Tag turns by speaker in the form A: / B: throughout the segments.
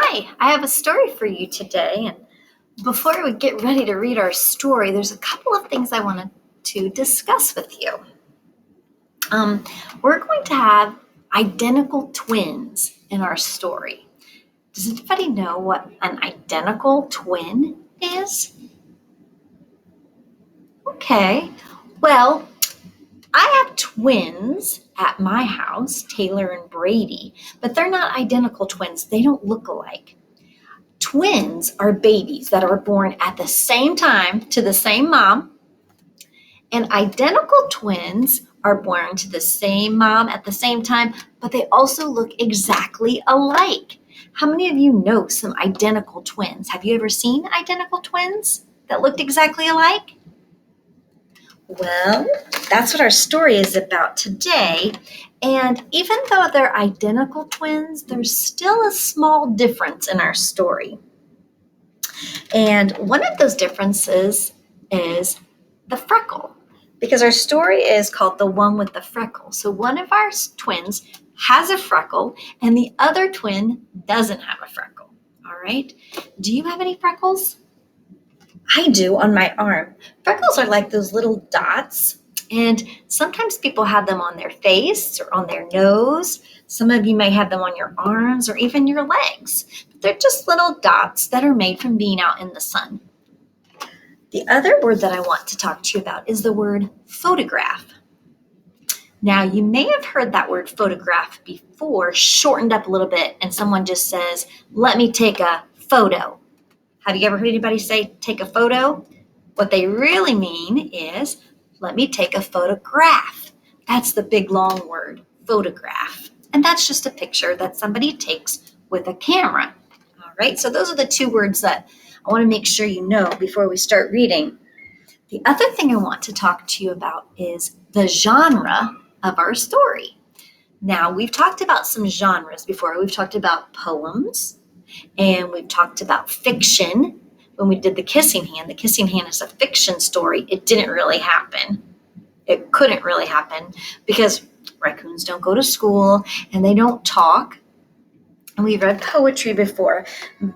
A: Hi, I have a story for you today. And before we get ready to read our story, there's a couple of things I wanted to discuss with you. We're going to have identical twins in our story. Does anybody know what an identical twin is? Okay, well, I have twins at my house, Taylor and Brady, but they're not identical twins. They don't look alike. Twins are babies that are born at the same time to the same mom, and identical twins are born to the same mom at the same time, but they also look exactly alike. How many of you know some identical twins? Have you ever seen identical twins that looked exactly alike? Well, that's what our story is about today. And even though they're identical twins, there's still a small difference in our story. And one of those differences is the freckle, because our story is called The One with the Freckle. So one of our twins has a freckle and the other twin doesn't have a freckle. All right. Do you have any freckles? I do on my arm. Freckles are like those little dots, and sometimes people have them on their face or on their nose. Some of you may have them on your arms or even your legs. But they're just little dots that are made from being out in the sun. The other word that I want to talk to you about is the word photograph. Now, you may have heard that word photograph before, shortened up a little bit, and someone just says, "Let me take a photo." Have you ever heard anybody say, "take a photo"? What they really mean is, "let me take a photograph." That's the big long word, photograph. And that's just a picture that somebody takes with a camera. All right, so those are the two words that I want to make sure you know before we start reading. The other thing I want to talk to you about is the genre of our story. Now, we've talked about some genres before. We've talked about poems, and we've talked about fiction. When we did The Kissing Hand is a fiction story. It didn't really happen. It couldn't really happen because raccoons don't go to school and they don't talk. And we've read poetry before.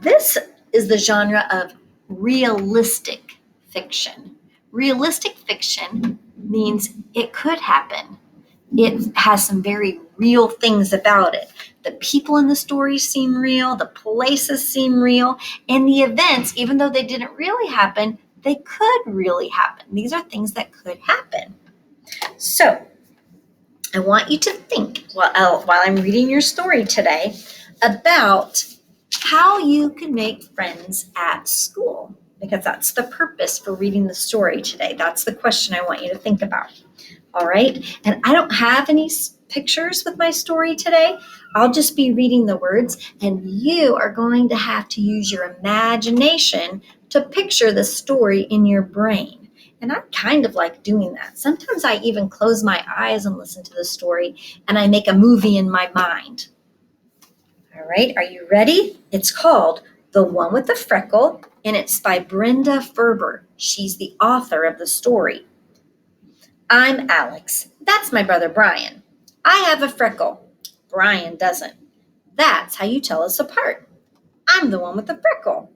A: This is the genre of realistic fiction. Realistic fiction means it could happen. It has some very real things about it. The people in the story seem real, the places seem real, and the events, even though they didn't really happen, they could really happen. These are things that could happen. So, I want you to think while I'm reading your story today about how you can make friends at school, because that's the purpose for reading the story today. That's the question I want you to think about. All right. And I don't have any pictures with my story today. I'll just be reading the words, and you are going to have to use your imagination to picture the story in your brain. And I kind of like doing that. Sometimes I even close my eyes and listen to the story, and I make a movie in my mind. All right. Are you ready? It's called The One with the Freckle, and it's by Brenda Ferber. She's the author of the story. I'm Alex. That's my brother Brian. I have a freckle. Brian doesn't. That's how you tell us apart. I'm the one with the freckle.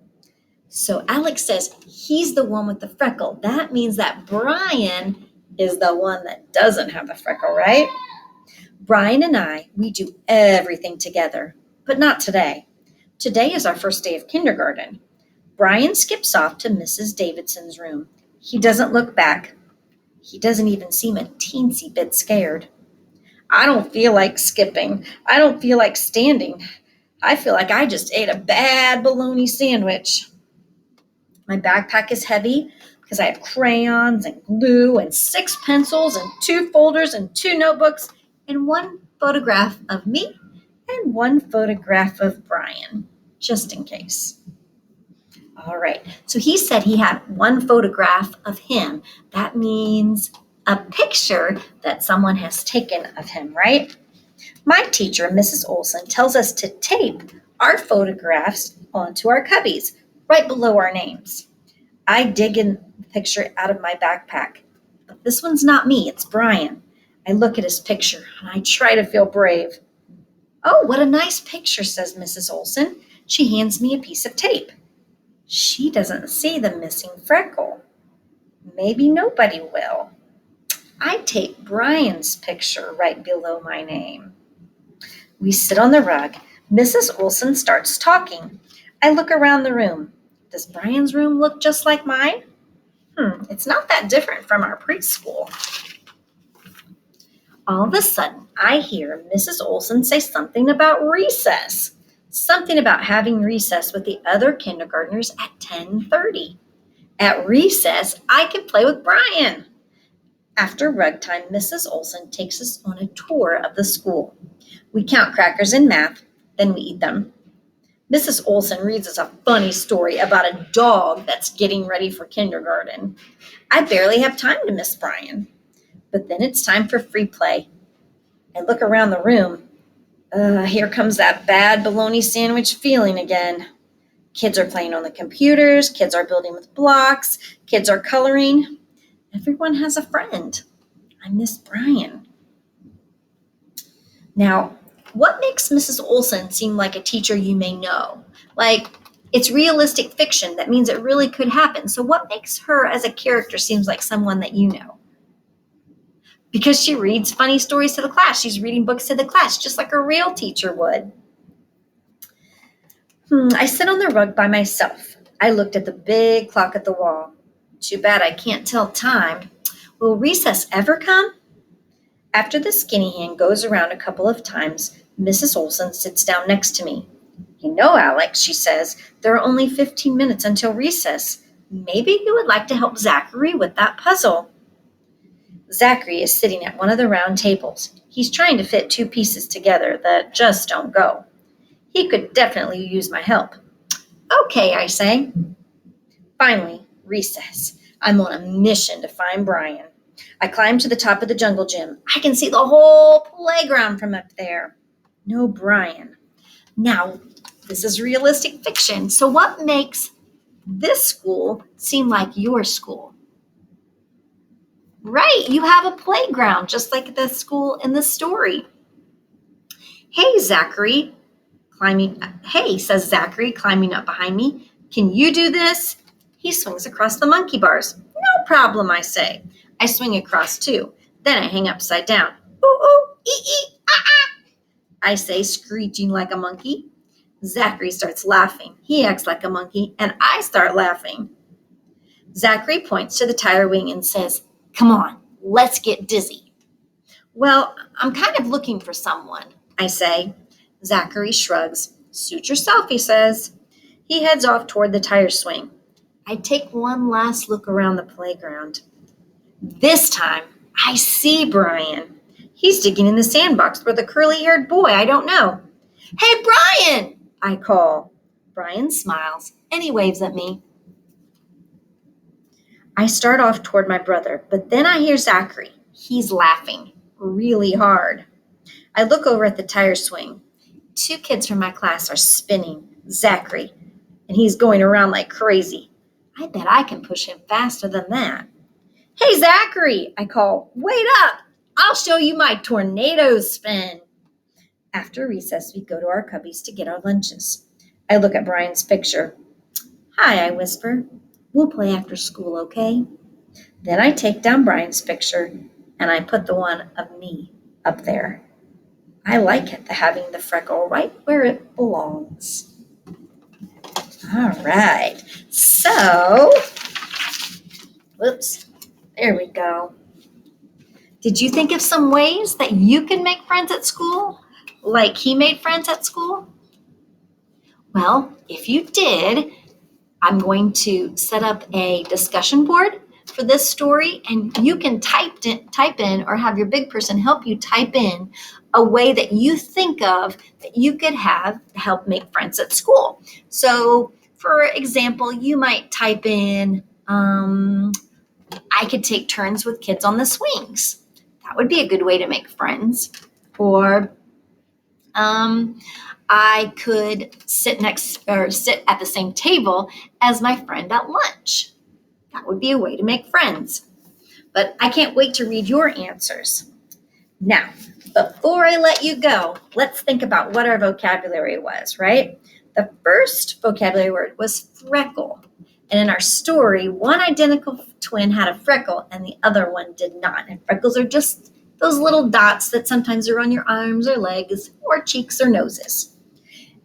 A: So Alex says he's the one with the freckle. That means that Brian is the one that doesn't have the freckle, right? Brian and I, we do everything together, but not today. Today is our first day of kindergarten. Brian skips off to Mrs. Davidson's room. He doesn't look back. He doesn't even seem a teensy bit scared. I don't feel like skipping. I don't feel like standing. I feel like I just ate a bad bologna sandwich. My backpack is heavy because I have crayons and glue and 6 pencils and 2 folders and 2 notebooks and 1 photograph of me and 1 photograph of Brian, just in case. All right, so he said he had 1 photograph of him. That means a picture that someone has taken of him, right? My teacher, Mrs. Olson, tells us to tape our photographs onto our cubbies, right below our names. I dig in the picture out of my backpack, but this one's not me, it's Brian. I look at his picture and I try to feel brave. "Oh, what a nice picture," says Mrs. Olson. She hands me a piece of tape. She doesn't see the missing freckle. Maybe nobody will. I tape Brian's picture right below my name. We sit on the rug. Mrs. Olson starts talking. I look around the room. Does Brian's room look just like mine? It's not that different from our preschool. All of a sudden, I hear Mrs. Olson say something about recess. Something about having recess with the other kindergartners at 10:30. At recess, I can play with Brian. After rug time, Mrs. Olson takes us on a tour of the school. We count crackers and math, then we eat them. Mrs. Olson reads us a funny story about a dog that's getting ready for kindergarten. I barely have time to miss Brian. But then it's time for free play. I look around the room. Here comes that bad bologna sandwich feeling again. Kids are playing on the computers. Kids are building with blocks. Kids are coloring. Everyone has a friend. I miss Brian. Now, what makes Mrs. Olson seem like a teacher you may know? Like, it's realistic fiction. That means it really could happen. So what makes her as a character seems like someone that you know? Because she reads funny stories to the class. She's reading books to the class, just like a real teacher would. I sit on the rug by myself. I looked at the big clock at the wall. Too bad I can't tell time. Will recess ever come? After the skinny hand goes around a couple of times, Mrs. Olson sits down next to me. You know, Alex, she says, there are only 15 minutes until recess. Maybe you would like to help Zachary with that puzzle. Zachary is sitting at one of the round tables. He's trying to fit two pieces together that just don't go. He could definitely use my help. Okay, I say. Finally, recess. I'm on a mission to find Brian. I climb to the top of the jungle gym. I can see the whole playground from up there. No Brian. Now, this is realistic fiction. So what makes this school seem like your school? Right, you have a playground just like the school in the story. Hey, Zachary. Hey, says Zachary, climbing up behind me. Can you do this? He swings across the monkey bars. No problem, I say. I swing across too. Then I hang upside down. Ooh, ooh, ee, ee, ah, ah, I say, screeching like a monkey. Zachary starts laughing. He acts like a monkey, and I start laughing. Zachary points to the tire wing and says, come on, let's get dizzy. Well, I'm kind of looking for someone, I say. Zachary shrugs. Suit yourself, he says. He heads off toward the tire swing. I take one last look around the playground. This time, I see Brian. He's digging in the sandbox with a curly-haired boy I don't know. Hey, Brian, I call. Brian smiles, and he waves at me. I start off toward my brother, but then I hear Zachary. He's laughing really hard. I look over at the tire swing. Two kids from my class are spinning Zachary, and he's going around like crazy. I bet I can push him faster than that. Hey, Zachary, I call. Wait up. I'll show you my tornado spin. After recess, we go to our cubbies to get our lunches. I look at Brian's picture. Hi, I whisper. We'll play after school, okay? Then I take down Brian's picture and I put the one of me up there. I like it, having the freckle right where it belongs. All right. So, whoops, there we go. Did you think of some ways that you can make friends at school, like he made friends at school? Well, if you did, I'm going to set up a discussion board for this story, and you can type in or have your big person help you type in a way that you think of that you could have help make friends at school. So, for example, you might type in, I could take turns with kids on the swings. That would be a good way to make friends. Or I could sit at the same table as my friend at lunch. That would be a way to make friends. But I can't wait to read your answers. Now, before I let you go, let's think about what our vocabulary was, right? The first vocabulary word was freckle. And in our story, one identical twin had a freckle and the other one did not. And freckles are just those little dots that sometimes are on your arms or legs or cheeks or noses.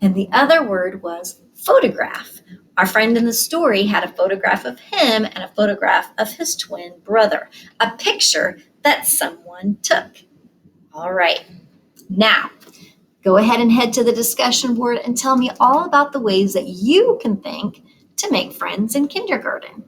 A: And the other word was photograph. Our friend in the story had a photograph of him and a photograph of his twin brother, a picture that someone took. All right, now go ahead and head to the discussion board and tell me all about the ways that you can think to make friends in kindergarten.